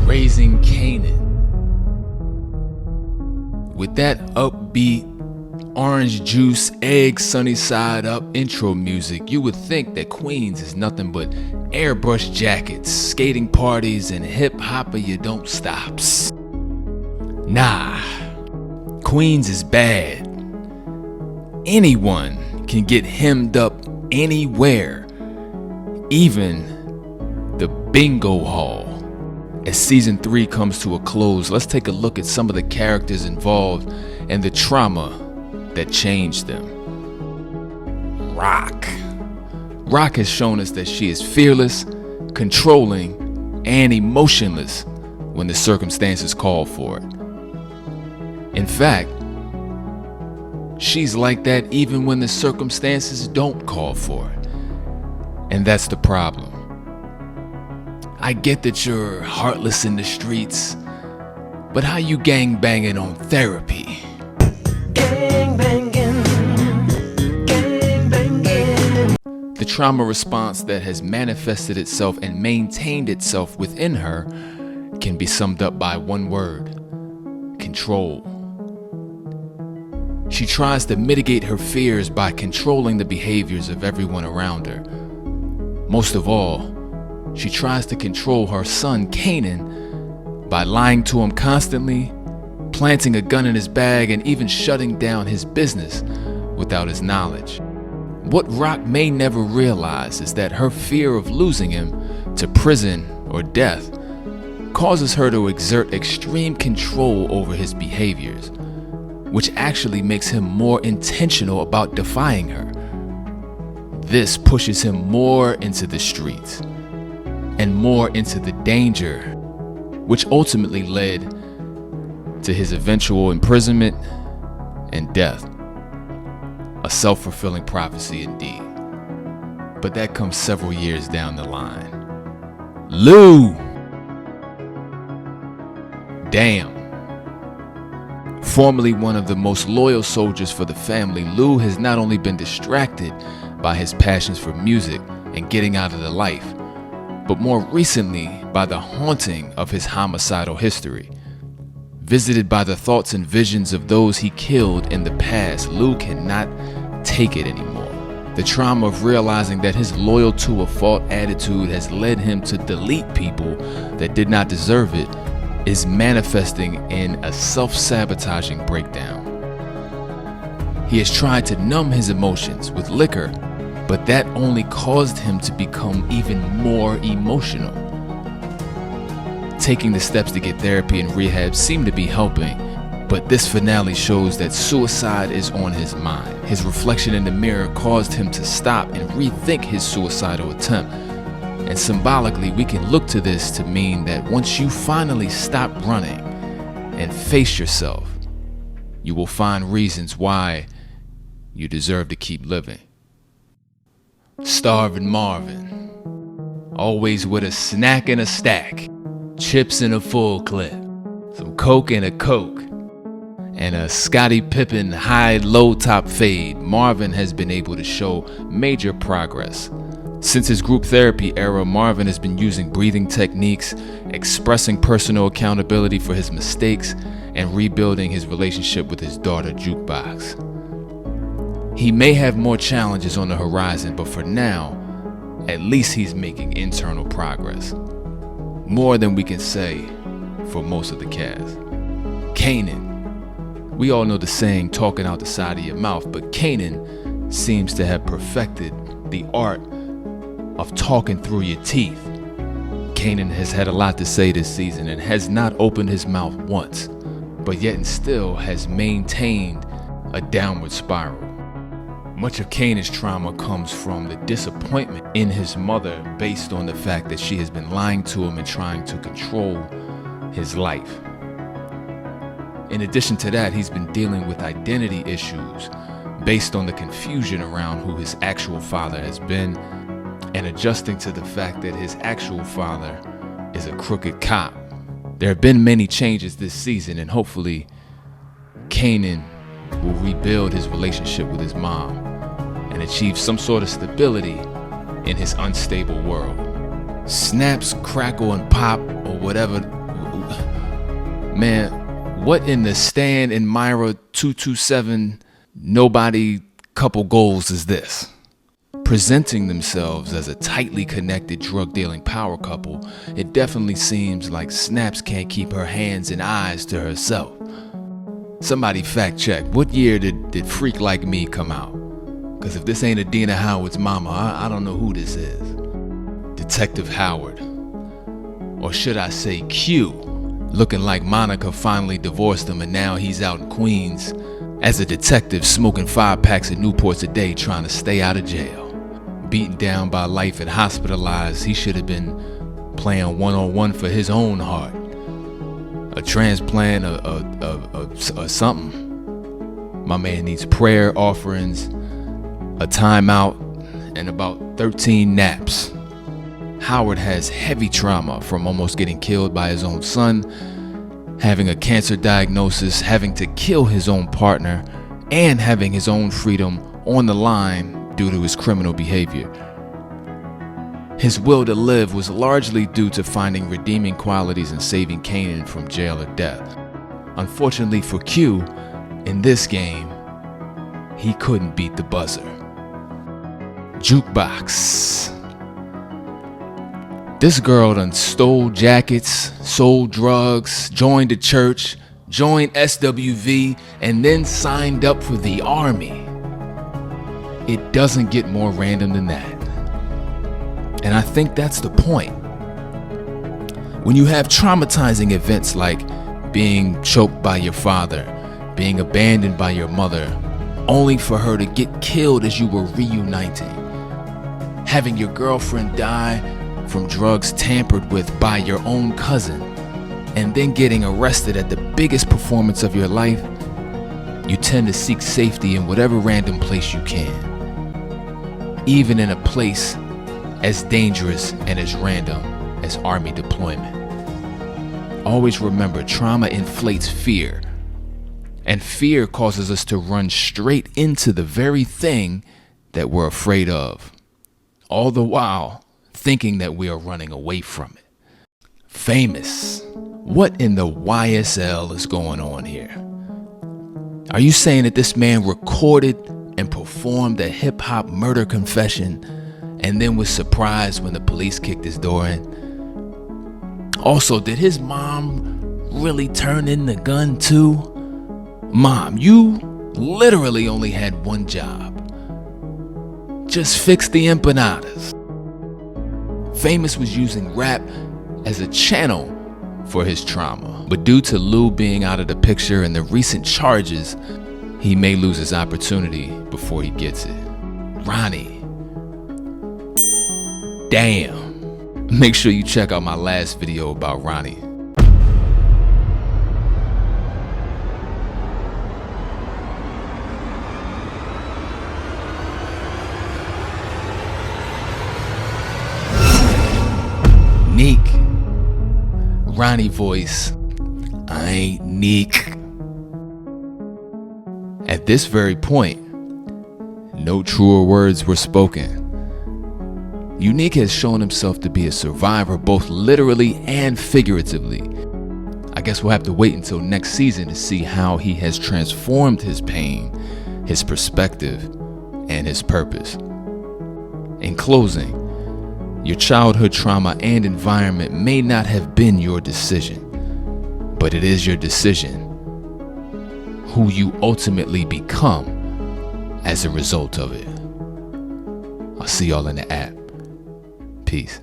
Raising Kanan. With that upbeat, orange juice, egg sunny side up intro music, you would think that Queens is nothing but airbrush jackets, skating parties, and hip-hopper you don't stops. Nah, Queens is bad. Anyone can get hemmed up anywhere, even the bingo hall. As season 3 comes to a close, let's take a look at some of the characters involved and the trauma that changed them. Rock has shown us that she is fearless, controlling, and emotionless when the circumstances call for it. In fact, she's like that even when the circumstances don't call for it. And that's the problem. I get that you're heartless in the streets, but how you gang banging on therapy? Gang banging. The trauma response that has manifested itself and maintained itself within her can be summed up by one word: control. She tries to mitigate her fears by controlling the behaviors of everyone around her. Most of all, she tries to control her son, Kanan, by lying to him constantly, planting a gun in his bag, and even shutting down his business without his knowledge. What Rock may never realize is that her fear of losing him to prison or death causes her to exert extreme control over his behaviors, which actually makes him more intentional about defying her. This pushes him more into the streets and more into the danger, which ultimately led to his eventual imprisonment and death. A self-fulfilling prophecy indeed. But that comes several years down the line. Lou! Damn. Formerly one of the most loyal soldiers for the family, Lou has not only been distracted by his passions for music and getting out of the life, but more recently by the haunting of his homicidal history. Visited by the thoughts and visions of those he killed in the past, Lou cannot take it anymore. The trauma of realizing that his loyal to a fault attitude has led him to delete people that did not deserve it is manifesting in a self-sabotaging breakdown. He has tried to numb his emotions with liquor, but that only caused him to become even more emotional. Taking the steps to get therapy and rehab seem to be helping, but this finale shows that suicide is on his mind. His reflection in the mirror caused him to stop and rethink his suicidal attempt. And symbolically, we can look to this to mean that once you finally stop running and face yourself, you will find reasons why you deserve to keep living. Starving Marvin, always with a snack and a stack, chips in a full clip, some coke and a coke, and a Scottie Pippen high-low top fade. Marvin has been able to show major progress. Since his group therapy era, Marvin has been using breathing techniques, expressing personal accountability for his mistakes, and rebuilding his relationship with his daughter, Jukebox. He may have more challenges on the horizon, but for now, at least he's making internal progress. More than we can say for most of the cast. Kanan. We all know the saying, talking out the side of your mouth, but Kanan seems to have perfected the art of talking through your teeth. Kanan has had a lot to say this season and has not opened his mouth once, but yet and still has maintained a downward spiral. Much of Kanan's trauma comes from the disappointment in his mother based on the fact that she has been lying to him and trying to control his life. In addition to that, he's been dealing with identity issues based on the confusion around who his actual father has been and adjusting to the fact that his actual father is a crooked cop. There have been many changes this season, and hopefully Kanan will rebuild his relationship with his mom and achieve some sort of stability in his unstable world. Snaps, crackle, and pop, or whatever Man, what in the Stan and Myra 227 nobody couple goals is this? Presenting themselves as a tightly connected drug-dealing power couple, it definitely seems like Snaps can't keep her hands and eyes to herself. Somebody fact check, what year did Freak Like Me come out? Because if this ain't Adina Howard's mama, I don't know who this is. Detective Howard. Or should I say Q, looking like Monica finally divorced him and now he's out in Queens as a detective smoking 5 packs of Newports a day trying to stay out of jail. Beaten down by life and hospitalized, he should have been playing one-on-one for his own heart. A transplant, or something. My man needs prayer offerings, a timeout, and about 13 naps. Howard has heavy trauma from almost getting killed by his own son, having a cancer diagnosis, having to kill his own partner, and having his own freedom on the line due to his criminal behavior. His will to live was largely due to finding redeeming qualities and saving Kanan from jail or death. Unfortunately for Q, in this game, he couldn't beat the buzzer. Jukebox. This girl done stole jackets, sold drugs, joined a church, joined SWV, and then signed up for the army. It doesn't get more random than that. And I think that's the point. When you have traumatizing events like being choked by your father, being abandoned by your mother, only for her to get killed as you were reuniting, having your girlfriend die from drugs tampered with by your own cousin, and then getting arrested at the biggest performance of your life, you tend to seek safety in whatever random place you can, even in a place as dangerous and as random as army deployment. Always remember, trauma inflates fear, and fear causes us to run straight into the very thing that we're afraid of, all the while thinking that we are running away from it. Famous. What in the YSL is going on here? Are you saying that this man recorded and performed a hip-hop murder confession and then was surprised when the police kicked his door in? Also, did his mom really turn in the gun too? Mom, you literally only had one job. Just fix the empanadas. Famous was using rap as a channel for his trauma, but due to Lou being out of the picture and the recent charges, he may lose his opportunity before he gets it. Ronnie. Damn. Make sure you check out my last video about Ronnie. Neek. Ronnie voice. I ain't Neek. At this very point, no truer words were spoken. Unique has shown himself to be a survivor both literally and figuratively. I guess we'll have to wait until next season to see how he has transformed his pain, his perspective, and his purpose. In closing, your childhood trauma and environment may not have been your decision, but it is your decision who you ultimately become as a result of it. I'll see y'all in the app. Peace.